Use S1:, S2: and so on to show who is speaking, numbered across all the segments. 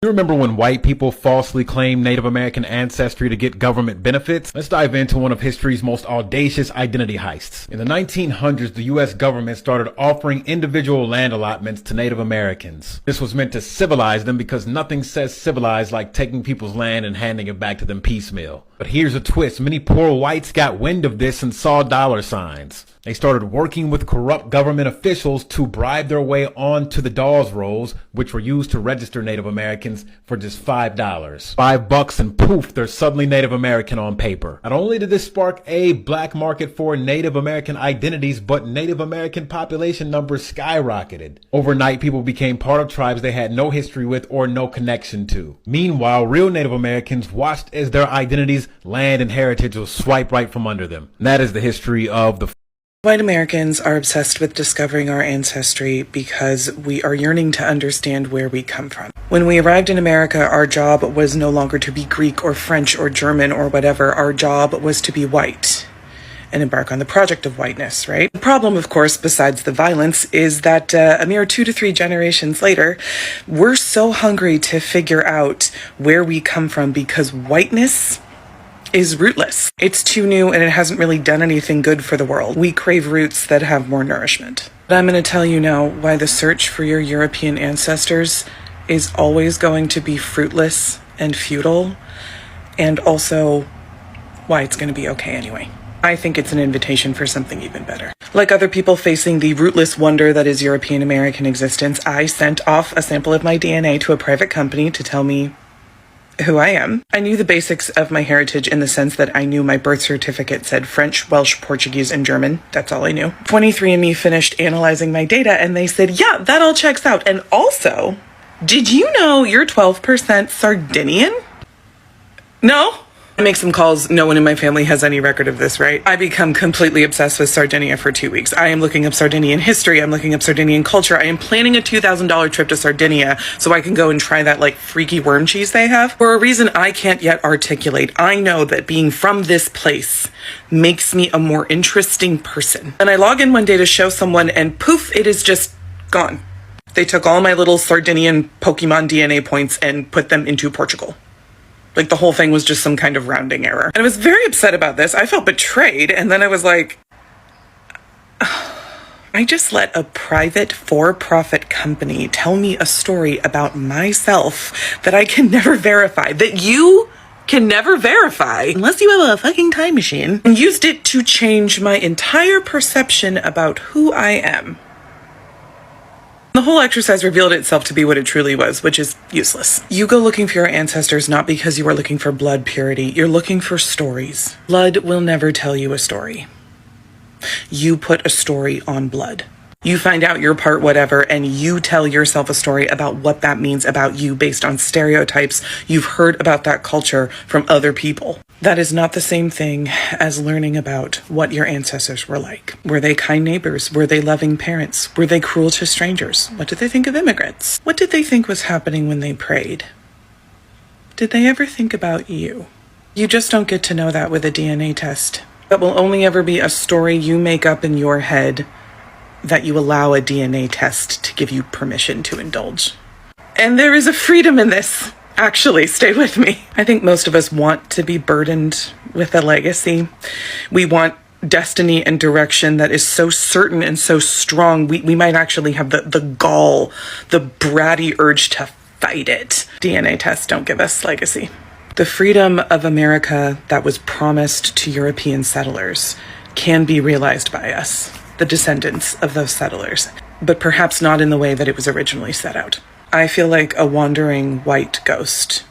S1: You remember when white people falsely claimed Native American ancestry to get government benefits? Let's dive into one of history's most audacious identity heists. In the 1900s, the U.S. government started offering individual land allotments to Native Americans. This was meant to civilize them because nothing says civilized like taking people's land and handing it back to them piecemeal. But here's a twist. Many poor whites got wind of this and saw dollar signs. They started working with corrupt government officials to bribe their way onto the Dawes rolls, which were used to register Native Americans for just $5. $5 and poof, they're suddenly Native American on paper. Not only did this spark a black market for Native American identities, but Native American population numbers skyrocketed. Overnight, people became part of tribes they had no history with or no connection to. Meanwhile, real Native Americans watched as their identities, land, and heritage was swiped right from under them. And that is the history of the
S2: White Americans are obsessed with discovering our ancestry because we are yearning to understand where we come from. When we arrived in America, our job was no longer to be Greek or French or German or whatever. Our job was to be white and embark on the project of whiteness, right? The problem, of course, besides the violence, is that a mere 2 to 3 generations later, we're so hungry to figure out where we come from because whiteness is rootless. It's too new and it hasn't really done anything good for the world. We crave roots that have more nourishment. But I'm going to tell you now why the search for your European ancestors is always going to be fruitless and futile, and also why it's going to be okay anyway. I think it's an invitation for something even better. Like other people facing the rootless wonder that is European American existence, I sent off a sample of my DNA to a private company to tell me who I am. I knew the basics of my heritage in the sense that I knew my birth certificate said French, Welsh, Portuguese, and German. That's all I knew. 23andMe finished analyzing my data and they said, yeah, that all checks out. And also, did you know you're 12% Sardinian? No? I make some calls. No one in my family has any record of this, right? I become completely obsessed with Sardinia for 2 weeks. I am looking up Sardinian history. I'm looking up Sardinian culture. I am planning a $2,000 trip to Sardinia so I can go and try that like freaky worm cheese they have. For a reason I can't yet articulate, I know that being from this place makes me a more interesting person. And I log in one day to show someone and poof, it is just gone. They took all my little Sardinian Pokemon DNA points and put them into Portugal. Like the whole thing was just some kind of rounding error. And I was very upset about this. I felt betrayed. And then I was like, I just let a private for-profit company tell me a story about myself that I can never verify, that you can never verify unless you have a fucking time machine, and used it to change my entire perception about who I am. The whole exercise revealed itself to be what it truly was, which is useless. You go looking for your ancestors not because you are looking for blood purity. You're looking for stories. Blood will never tell you a story. You put a story on blood. You find out your part whatever, and you tell yourself a story about what that means about you based on stereotypes you've heard about that culture from other people. That is not the same thing as learning about what your ancestors were like. Were they kind neighbors? Were they loving parents? Were they cruel to strangers? What did they think of immigrants? What did they think was happening when they prayed? Did they ever think about you? You just don't get to know that with a DNA test. That will only ever be a story you make up in your head that you allow a DNA test to give you permission to indulge. And there is a freedom in this. Actually, stay with me. I think most of us want to be burdened with a legacy. We want destiny and direction that is so certain and so strong. We might actually have the gall, the bratty urge to fight it. DNA tests don't give us legacy. The freedom of America that was promised to European settlers can be realized by us, the descendants of those settlers, but perhaps not in the way that it was originally set out. I feel like a wandering white ghost.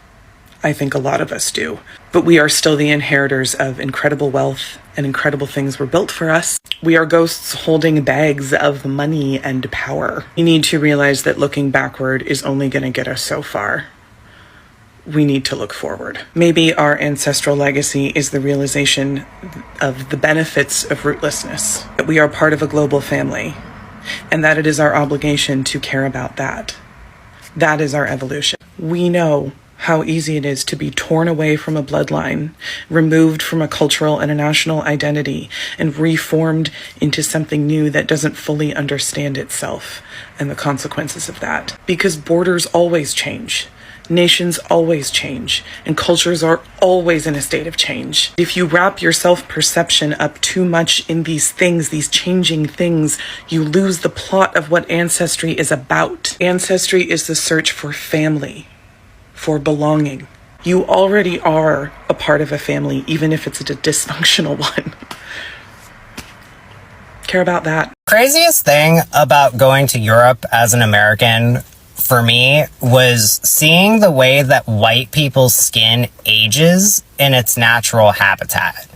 S2: I think a lot of us do. But we are still the inheritors of incredible wealth and incredible things were built for us. We are ghosts holding bags of money and power. We need to realize that looking backward is only going to get us so far. We need to look forward. Maybe our ancestral legacy is the realization of the benefits of rootlessness, that we are part of a global family, and that it is our obligation to care about that. That is our evolution. We know how easy it is to be torn away from a bloodline, removed from a cultural and a national identity, and reformed into something new that doesn't fully understand itself and the consequences of that. Because borders always change. Nations always change, and cultures are always in a state of change. If you wrap your self-perception up too much in these things, these changing things, you lose the plot of what Ancestry is about. Ancestry is the search for family, for belonging. You already are a part of a family, even if it's a dysfunctional one. Care about that.
S3: Craziest thing about going to Europe as an American for me was seeing the way that white people's skin ages in its natural habitat.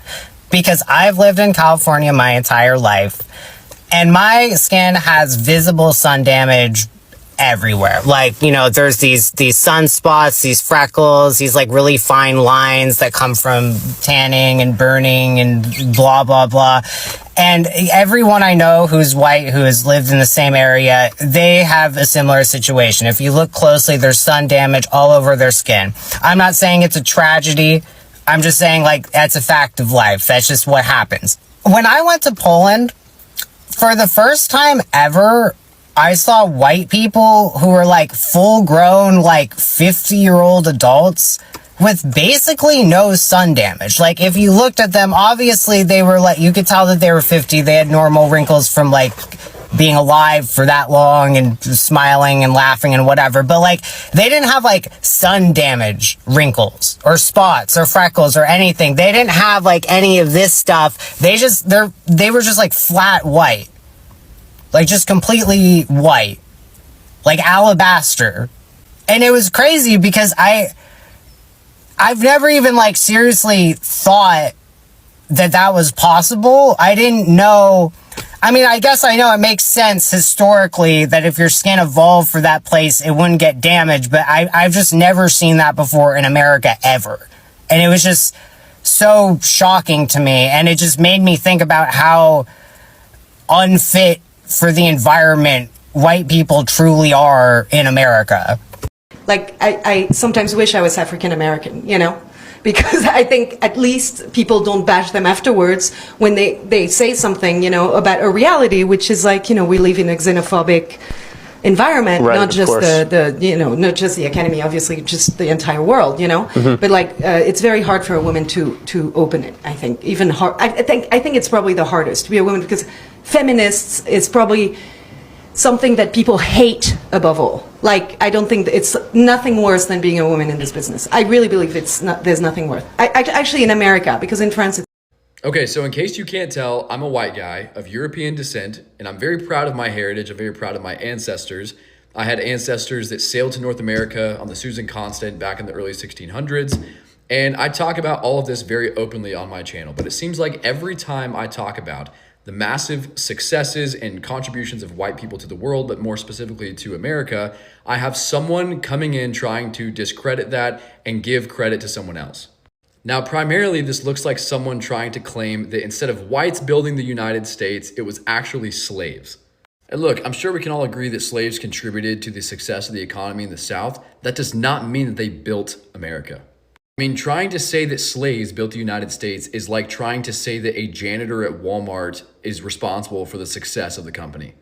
S3: Because I've lived in California my entire life, and my skin has visible sun damage everywhere. Like, you know, there's these sunspots, these freckles, these like really fine lines that come from tanning and burning and blah, blah, blah. And everyone I know who's white, who has lived in the same area, they have a similar situation. If you look closely, there's sun damage all over their skin. I'm not saying it's a tragedy. I'm just saying, like, that's a fact of life. That's just what happens. When I went to Poland, for the first time ever, I saw white people who were like full grown, like 50-year-old adults with basically no sun damage. Like, if you looked at them, obviously they were like, you could tell that they were 50. They had normal wrinkles from like being alive for that long and smiling and laughing and whatever. But like, they didn't have like sun damage wrinkles or spots or freckles or anything. They didn't have like any of this stuff. They were just like flat white. Like, just completely white. Like alabaster. And it was crazy because I've never even, like, seriously thought that was possible. I didn't know. I mean, I guess I know it makes sense historically that if your skin evolved for that place, it wouldn't get damaged. But I've just never seen that before in America ever. And it was just so shocking to me. And it just made me think about how unfit for the environment white people truly are in America.
S4: Like, I sometimes wish I was African American, you know, because I think at least people don't bash them afterwards when they say something, you know, about a reality, which is like, you know, we live in a xenophobic environment,
S5: right,
S4: not just
S5: course.
S4: the you know, not just the academy, obviously, just the entire world, you know.
S5: Mm-hmm.
S4: But like, it's very hard for a woman to open it. I think even hard. I think it's probably the hardest to be a woman, because feminists is probably something that people hate above all. Like, I don't think it's nothing worse than being a woman in this business. I really believe there's nothing worse. Actually, in America, because in France, it's
S6: Okay, so in case you can't tell, I'm a white guy of European descent, and I'm very proud of my heritage. I'm very proud of my ancestors. I had ancestors that sailed to North America on the Susan Constant back in the early 1600s. And I talk about all of this very openly on my channel, but it seems like every time I talk about the massive successes and contributions of white people to the world, but more specifically to America, I have someone coming in trying to discredit that and give credit to someone else. Now, primarily, this looks like someone trying to claim that instead of whites building the United States, it was actually slaves. And look, I'm sure we can all agree that slaves contributed to the success of the economy in the South. That does not mean that they built America. I mean, trying to say that slaves built the United States is like trying to say that a janitor at Walmart is responsible for the success of the company.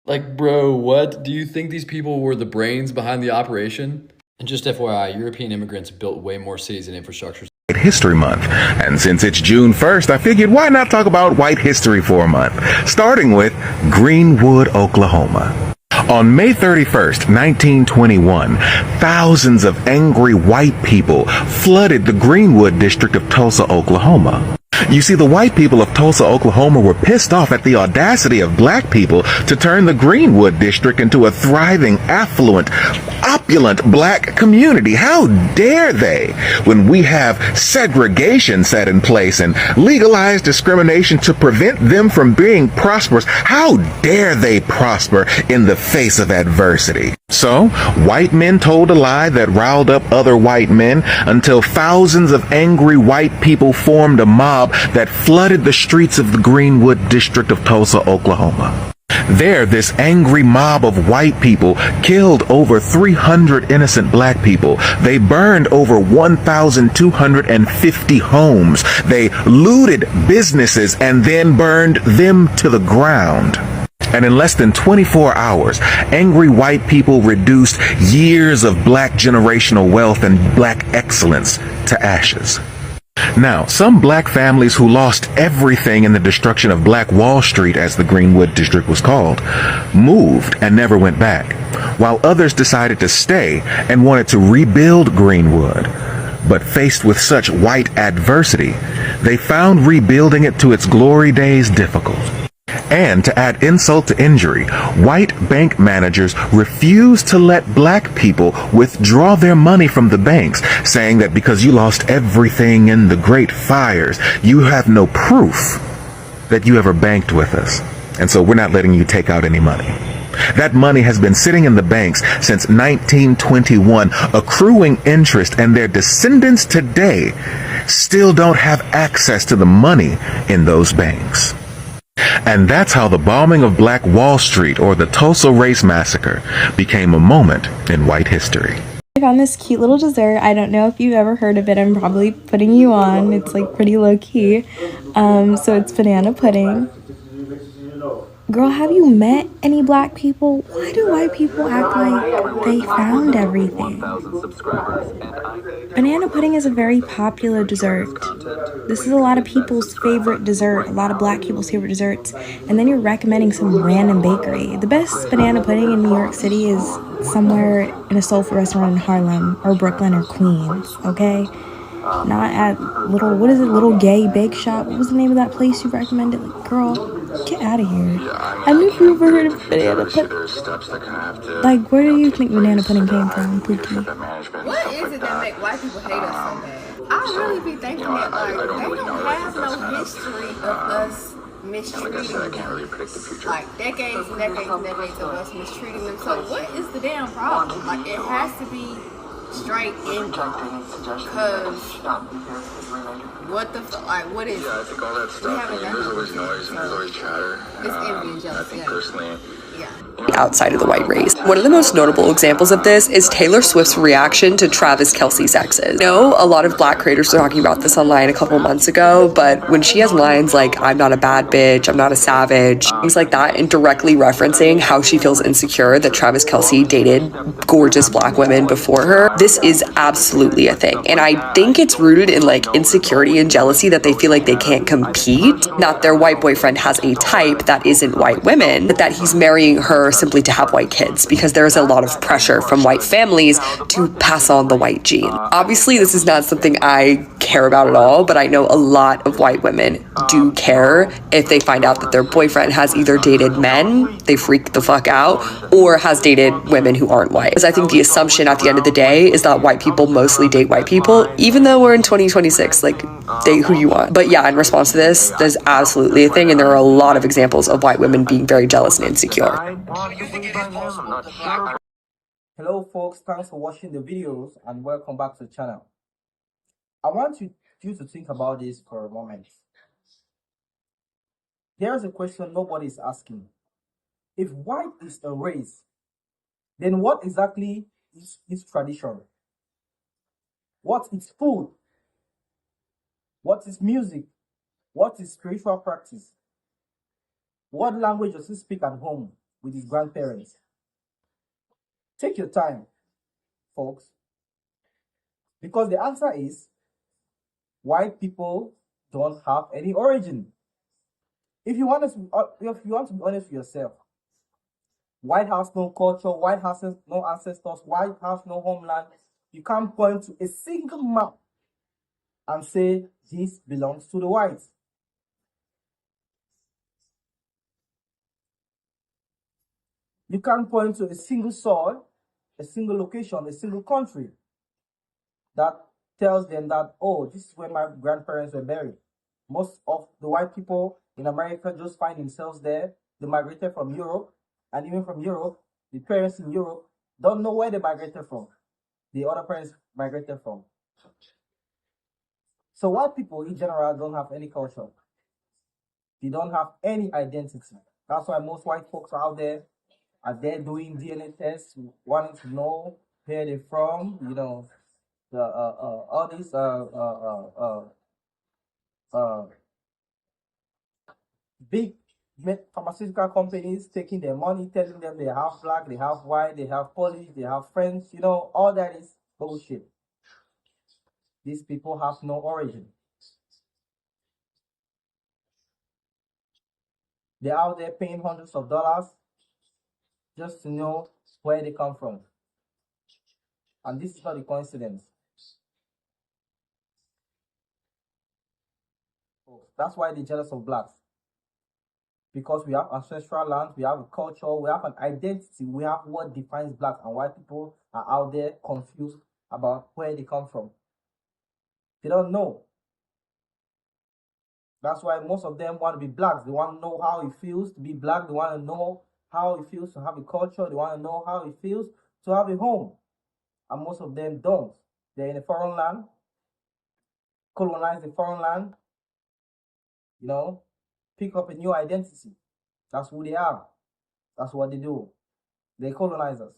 S6: Like, bro, what? Do you think these people were the brains behind the operation? And just FYI, European immigrants built way more cities and infrastructure.
S7: History Month, and since it's June 1st, I figured why not talk about white history for a month, starting with Greenwood, Oklahoma. On May 31st, 1921, thousands of angry white people flooded the Greenwood district of Tulsa, Oklahoma. You see, the white people of Tulsa, Oklahoma were pissed off at the audacity of black people to turn the Greenwood district into a thriving, affluent, opulent black community. How dare they, when we have segregation set in place and legalized discrimination to prevent them from being prosperous, how dare they prosper in the face of adversity? So, white men told a lie that riled up other white men until thousands of angry white people formed a mob that flooded the streets of the Greenwood district of Tulsa, Oklahoma. There, this angry mob of white people killed over 300 innocent black people. They burned over 1,250 homes. They looted businesses and then burned them to the ground. And in less than 24 hours, angry white people reduced years of black generational wealth and black excellence to ashes. Now, some black families who lost everything in the destruction of Black Wall Street, as the Greenwood District was called, moved and never went back, while others decided to stay and wanted to rebuild Greenwood. But faced with such white adversity, they found rebuilding it to its glory days difficult. And to add insult to injury, white bank managers refused to let black people withdraw their money from the banks, saying that because you lost everything in the great fires, you have no proof that you ever banked with us. And so we're not letting you take out any money. That money has been sitting in the banks since 1921, accruing interest, and their descendants today still don't have access to the money in those banks. And that's how the bombing of Black Wall Street, or the Tulsa Race Massacre, became a moment in white history.
S5: I found this cute little dessert. I don't know if you've ever heard of it. I'm probably putting you on. It's like pretty low key. So it's banana pudding. Girl, have you met any black people? Why do white people act like they found everything? Banana pudding is a very popular dessert. This is a lot of people's favorite dessert, a lot of black people's favorite desserts. And then you're recommending some random bakery. The best banana pudding in New York City is somewhere in a soul food restaurant in Harlem or Brooklyn or Queens, okay? Not at little gay bake shop. What was the name of that place you recommended? Like, girl, get out of here. I never ever heard of banana pudding. Like, where do you think banana pudding came from, Pookie?
S8: What is it that make white people hate us so bad? I really be thinking that, like, they don't have no history of us mistreating them. Like, decades and decades and decades of us mistreating them. So what is the damn problem? Like, it has to be straight in, because what the fuck, like, what is it?
S9: I think all that stuff, there's always noise and there's always chatter.
S8: It's envy and jealousy.
S9: I think personally,
S2: outside of the white race. One of the most notable examples of this is Taylor Swift's reaction to Travis Kelce's exes. I know a lot of black creators were talking about this online a couple months ago, but when she has lines like, I'm not a bad bitch, I'm not a savage, things like that, and directly referencing how she feels insecure that Travis Kelce dated gorgeous black women before her, this is absolutely a thing. And I think it's rooted in like insecurity and jealousy that they feel like they can't compete. Not their white boyfriend has a type that isn't white women, but that he's marrying her simply to have white kids, because there's a lot of pressure from white families to pass on the white gene. Obviously, this is not something I care about at all, but I know a lot of white women do care if they find out that their boyfriend has either dated men, they freak the fuck out, or has dated women who aren't white. Because I think the assumption at the end of the day is that white people mostly date white people, even though we're in 2026, like, date who you want. But yeah, in response to this, there's absolutely a thing, and there are a lot of examples of white women being very jealous and insecure.
S10: Hello folks, thanks for watching the videos and welcome back to the channel. I want you to think about this for a moment. There's a question nobody is asking. If white is a race, then what exactly is tradition? What is food? What is music? What is spiritual practice? What language does he speak at home with his grandparents? Take your time, folks, because the answer is white people don't have any origin. If you want to be honest with yourself, white has no culture, white has no ancestors, white has no homeland. You can't point to a single map and say this belongs to the whites. You can't point to a single soil, a single location, a single country that tells them that, oh, this is where my grandparents were buried. Most of the white people in America just find themselves there. They migrated from Europe, and even from Europe, the parents in Europe don't know where they migrated from. The other parents migrated from. So white people in general don't have any culture. They don't have any identity. That's why most white folks are out there doing DNA tests, wanting to know where they're from, you know, all these big pharmaceutical companies taking their money, telling them they have black, they have white, they have Polish, they have French, you know, all that is bullshit. These people have no origin. They're out there paying hundreds of dollars just to know where they come from. And this is not a coincidence. That's why they're jealous of blacks. Because we have ancestral land, we have a culture, we have an identity, we have what defines black, and white people are out there confused about where they come from. They don't know. That's why most of them want to be blacks. They want to know how it feels to be black. They want to know how it feels to have a culture. They want to know how it feels to have a home. And most of them don't. They're in a foreign land, colonize the foreign land, you know, pick up a new identity. That's who they are. That's what they do. They colonize us.